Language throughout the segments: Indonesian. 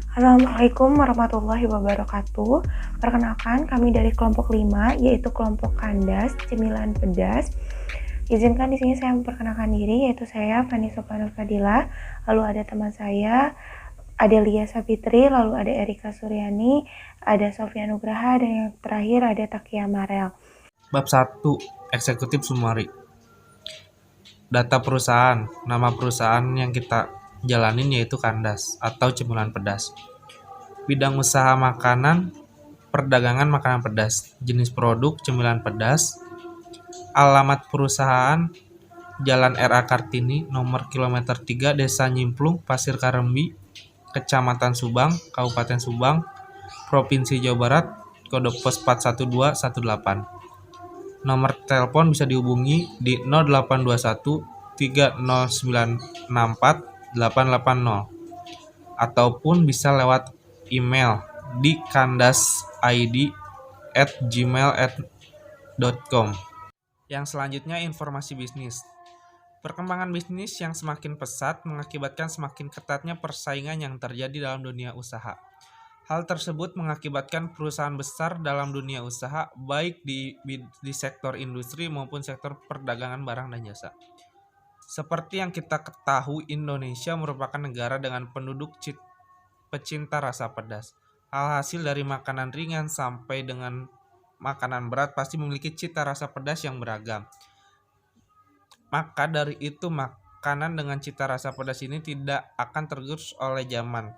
Assalamualaikum warahmatullahi wabarakatuh. Perkenalkan, kami dari kelompok 5, yaitu kelompok Kandas, Cemilan Pedas. Izinkan di sini saya memperkenalkan diri, yaitu saya Fani Sopanur Fadila, lalu ada teman saya Adelia Sapitri, lalu ada Erika Suryani, ada Sofia Nugraha, dan yang terakhir ada Takia Marel. Bab 1. Eksekutif Summary. Data perusahaan. Nama perusahaan yang kita jalanin yaitu Kandas atau Cemilan Pedas. Bidang usaha makanan, perdagangan makanan pedas. Jenis produk cemilan pedas. Alamat perusahaan Jalan R.A. Kartini, nomor kilometer 3, Desa Nyimplung, Pasir Karembi, Kecamatan Subang, Kabupaten Subang, Provinsi Jawa Barat, kode pos 41218. Nomor telepon bisa dihubungi di 0821 30964 880 ataupun bisa lewat email di kandasid@gmail.com. Yang selanjutnya informasi bisnis. Perkembangan bisnis yang semakin pesat mengakibatkan semakin ketatnya persaingan yang terjadi dalam dunia usaha. Hal tersebut mengakibatkan perusahaan besar dalam dunia usaha, baik di sektor industri maupun sektor perdagangan barang dan jasa. Seperti yang kita ketahui, Indonesia merupakan negara dengan penduduk pecinta rasa pedas. Alhasil dari makanan ringan sampai dengan makanan berat pasti memiliki cita rasa pedas yang beragam. Maka dari itu makanan dengan cita rasa pedas ini tidak akan tergerus oleh zaman.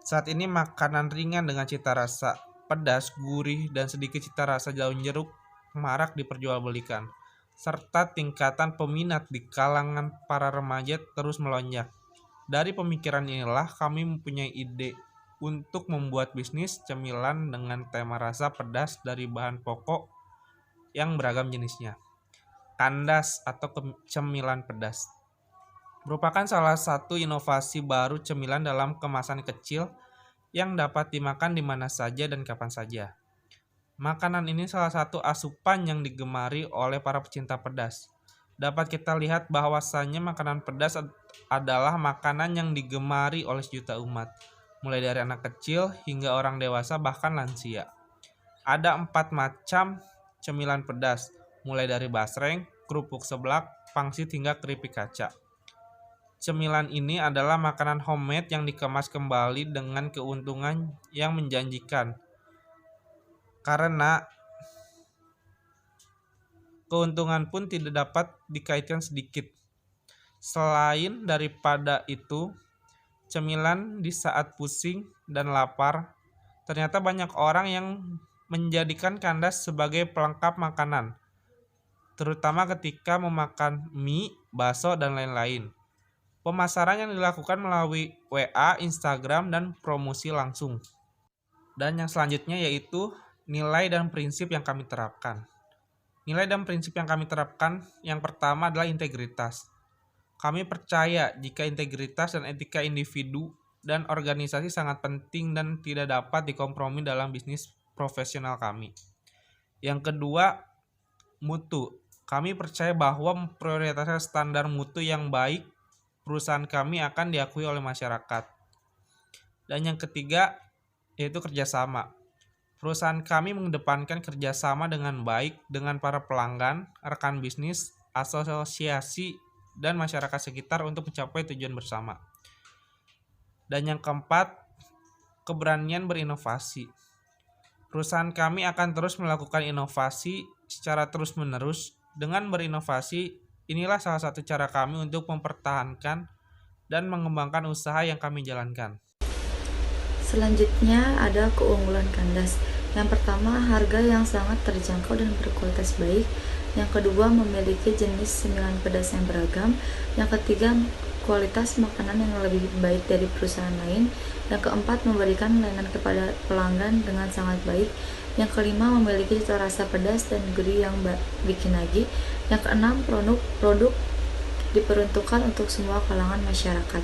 Saat ini makanan ringan dengan cita rasa pedas, gurih, dan sedikit cita rasa daun jeruk marak diperjualbelikan, serta tingkatan peminat di kalangan para remaja terus melonjak. Dari pemikiran inilah kami mempunyai ide untuk membuat bisnis cemilan dengan tema rasa pedas dari bahan pokok yang beragam jenisnya. Kandas atau cemilan pedas merupakan salah satu inovasi baru cemilan dalam kemasan kecil yang dapat dimakan di mana saja dan kapan saja. Makanan ini salah satu asupan yang digemari oleh para pecinta pedas. Dapat kita lihat bahwasannya makanan pedas adalah makanan yang digemari oleh sejuta umat, mulai dari anak kecil hingga orang dewasa bahkan lansia. Ada 4 macam cemilan pedas, mulai dari basreng, kerupuk seblak, pangsit hingga keripik kaca. Cemilan ini adalah makanan homemade yang dikemas kembali dengan keuntungan yang menjanjikan. Karena keuntungan pun tidak dapat dikaitkan sedikit. Selain daripada itu, cemilan di saat pusing dan lapar, ternyata banyak orang yang menjadikan kandas sebagai pelengkap makanan, terutama ketika memakan mie, bakso, dan lain-lain. Pemasaran yang dilakukan melalui WA, Instagram, dan promosi langsung. Dan yang selanjutnya yaitu nilai dan prinsip yang kami terapkan. Nilai dan prinsip yang kami terapkan yang pertama adalah integritas. Kami percaya jika integritas dan etika individu dan organisasi sangat penting dan tidak dapat dikompromi dalam bisnis profesional kami. Yang kedua, mutu. Kami percaya bahwa memprioritaskan standar mutu yang baik, perusahaan kami akan diakui oleh masyarakat. Dan yang ketiga, yaitu kerjasama. Perusahaan kami mengedepankan kerjasama dengan baik dengan para pelanggan, rekan bisnis, asosiasi, dan masyarakat sekitar untuk mencapai tujuan bersama. Dan yang keempat, keberanian berinovasi. Perusahaan kami akan terus melakukan inovasi secara terus-menerus. Dengan berinovasi, inilah salah satu cara kami untuk mempertahankan dan mengembangkan usaha yang kami jalankan. Selanjutnya ada keunggulan Kandas. Yang pertama, harga yang sangat terjangkau dan berkualitas baik. Yang kedua, memiliki jenis cemilan pedas yang beragam. Yang ketiga, kualitas makanan yang lebih baik dari perusahaan lain. Yang keempat, memberikan layanan kepada pelanggan dengan sangat baik. Yang kelima, memiliki cita rasa pedas dan gurih yang bikin lagi. Yang keenam, produk diperuntukkan untuk semua kalangan masyarakat.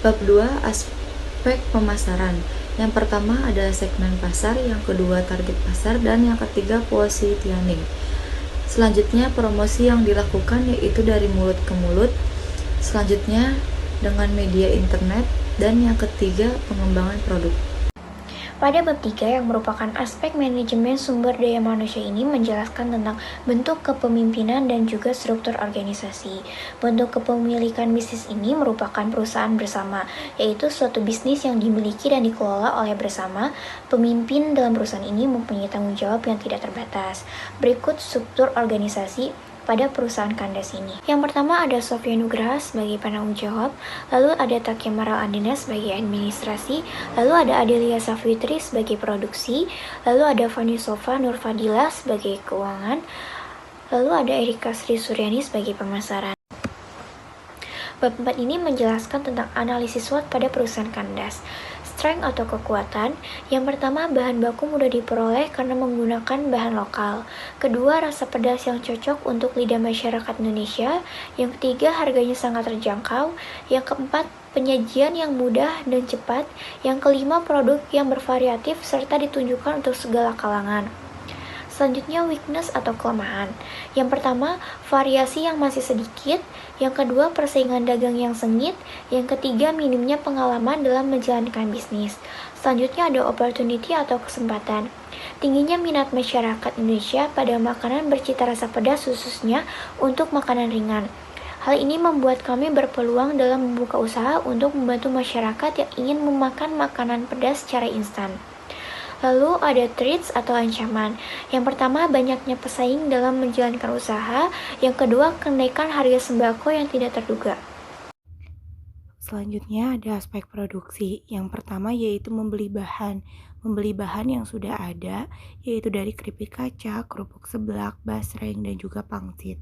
Bab 2, aspek pemasaran. Yang pertama ada segmen pasar, yang kedua target pasar, dan yang ketiga positioning. Selanjutnya promosi yang dilakukan yaitu dari mulut ke mulut. Selanjutnya dengan media internet, Dan yang ketiga, pengembangan produk. Pada bab 3 yang merupakan aspek manajemen sumber daya manusia ini menjelaskan tentang bentuk kepemimpinan dan juga struktur organisasi. Bentuk kepemilikan bisnis ini merupakan perusahaan bersama, yaitu suatu bisnis yang dimiliki dan dikelola oleh bersama. Pemimpin dalam perusahaan ini mempunyai tanggung jawab yang tidak terbatas. Berikut struktur organisasi pada perusahaan kandas ini. Yang pertama ada Sofia Nugraha sebagai penanggung jawab, lalu ada Takemara Andina sebagai administrasi, lalu ada Adelia Safitri sebagai produksi, lalu ada Fani Sofa Nurfadila sebagai keuangan, lalu ada Erika Sri Suryani sebagai pemasaran. Bab 4 ini menjelaskan tentang analisis SWOT pada perusahaan kandas. Strength atau kekuatan. Yang pertama, bahan baku mudah diperoleh karena menggunakan bahan lokal. Kedua, rasa pedas yang cocok untuk lidah masyarakat Indonesia. Yang ketiga, harganya sangat terjangkau. Yang keempat, penyajian yang mudah dan cepat. Yang kelima, produk yang bervariatif serta ditunjukkan untuk segala kalangan. Selanjutnya, weakness atau kelemahan. Yang pertama, variasi yang masih sedikit. Yang kedua, persaingan dagang yang sengit. Yang ketiga, minimnya pengalaman dalam menjalankan bisnis. Selanjutnya ada opportunity atau kesempatan. Tingginya minat masyarakat Indonesia pada makanan bercita rasa pedas khususnya untuk makanan ringan. Hal ini membuat kami berpeluang dalam membuka usaha untuk membantu masyarakat yang ingin memakan makanan pedas secara instan. Lalu ada threats atau ancaman. Yang pertama, banyaknya pesaing dalam menjalankan usaha. Yang kedua, kenaikan harga sembako yang tidak terduga. Selanjutnya ada aspek produksi. Yang pertama yaitu membeli bahan. Membeli bahan yang sudah ada, yaitu dari keripik kaca, kerupuk seblak, basreng, dan juga pangsit.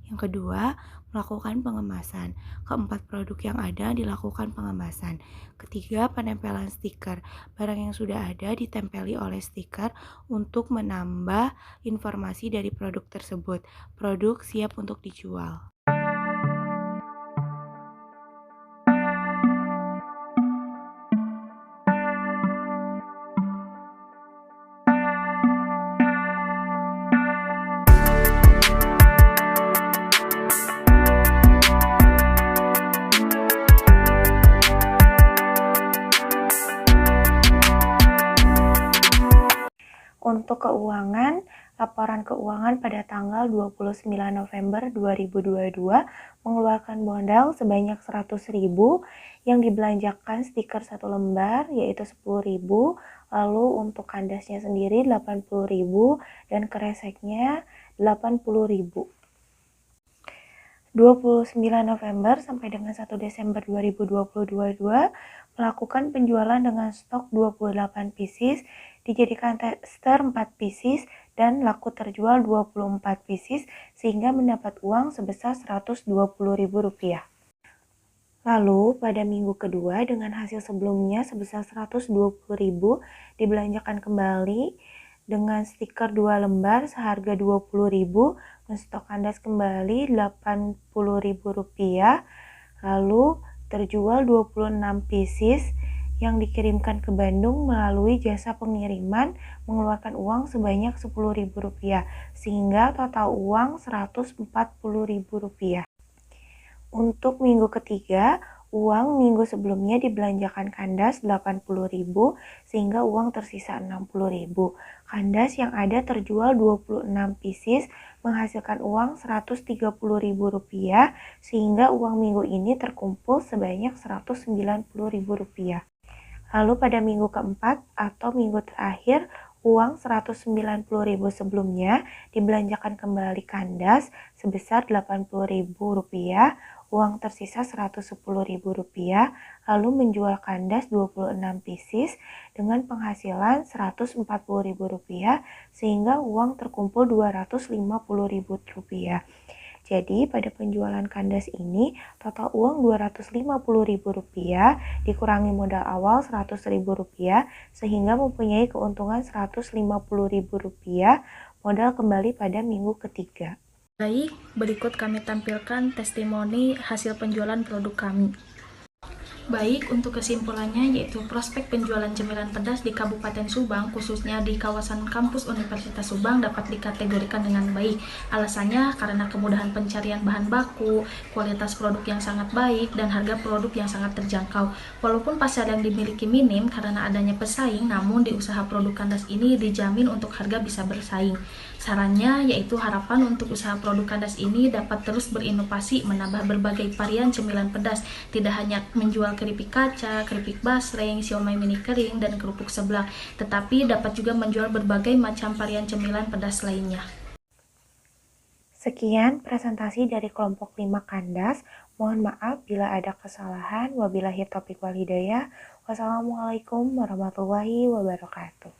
Yang kedua, melakukan pengemasan. Keempat, produk yang ada dilakukan pengemasan. Ketiga, penempelan stiker. Barang yang sudah ada ditempeli oleh stiker untuk menambah informasi dari produk tersebut. Produk siap untuk dijual. Untuk keuangan, laporan keuangan pada tanggal 29 November 2022 mengeluarkan modal sebanyak 100.000 yang dibelanjakan stiker 1 lembar yaitu 10.000, lalu untuk kandasnya sendiri 80.000 dan kreseknya 80.000. 29 November sampai dengan 1 Desember 2022 melakukan penjualan dengan stok 28 pieces, dijadikan tester 4 pieces dan laku terjual 24 pieces sehingga mendapat uang sebesar Rp120.000. Lalu pada minggu kedua dengan hasil sebelumnya sebesar Rp120.000 dibelanjakan kembali dengan stiker 2 lembar seharga Rp20.000, stok kandas kembali Rp80.000, lalu terjual 26 pieces yang dikirimkan ke Bandung melalui jasa pengiriman mengeluarkan uang sebanyak Rp10.000 sehingga total uang Rp140.000. Untuk minggu ketiga, uang minggu sebelumnya dibelanjakan kandas 80.000 sehingga uang tersisa 60.000. Kandas yang ada terjual 26 pieces menghasilkan uang Rp130.000 sehingga uang minggu ini terkumpul sebanyak Rp190.000. Lalu pada minggu keempat atau minggu terakhir, uang Rp190.000 sebelumnya dibelanjakan kembali kandas sebesar Rp80.000, uang tersisa Rp110.000, lalu menjual kandas 26 pieces dengan penghasilan Rp140.000 sehingga uang terkumpul Rp250.000. Jadi pada penjualan kandas ini total uang Rp250.000 dikurangi modal awal Rp100.000 sehingga mempunyai keuntungan Rp150.000 modal kembali pada minggu ketiga. Baik, berikut kami tampilkan testimoni hasil penjualan produk kami. Baik, untuk kesimpulannya yaitu prospek penjualan cemilan pedas di Kabupaten Subang, khususnya di kawasan kampus Universitas Subang dapat dikategorikan dengan baik. Alasannya karena kemudahan pencarian bahan baku, kualitas produk yang sangat baik, dan harga produk yang sangat terjangkau. Walaupun pasar yang dimiliki minim karena adanya pesaing, namun di usaha produk kandas ini dijamin untuk harga bisa bersaing. Sarannya yaitu harapan untuk usaha produk kandas ini dapat terus berinovasi menambah berbagai varian cemilan pedas, tidak hanya menjual keripik kaca, keripik basreng, siomay mini kering, dan kerupuk seblak, tetapi dapat juga menjual berbagai macam varian cemilan pedas lainnya. Sekian presentasi dari kelompok 5 Kandas. Mohon maaf bila ada kesalahan. Wabillahi taufiq wal hidayah. Wassalamualaikum warahmatullahi wabarakatuh.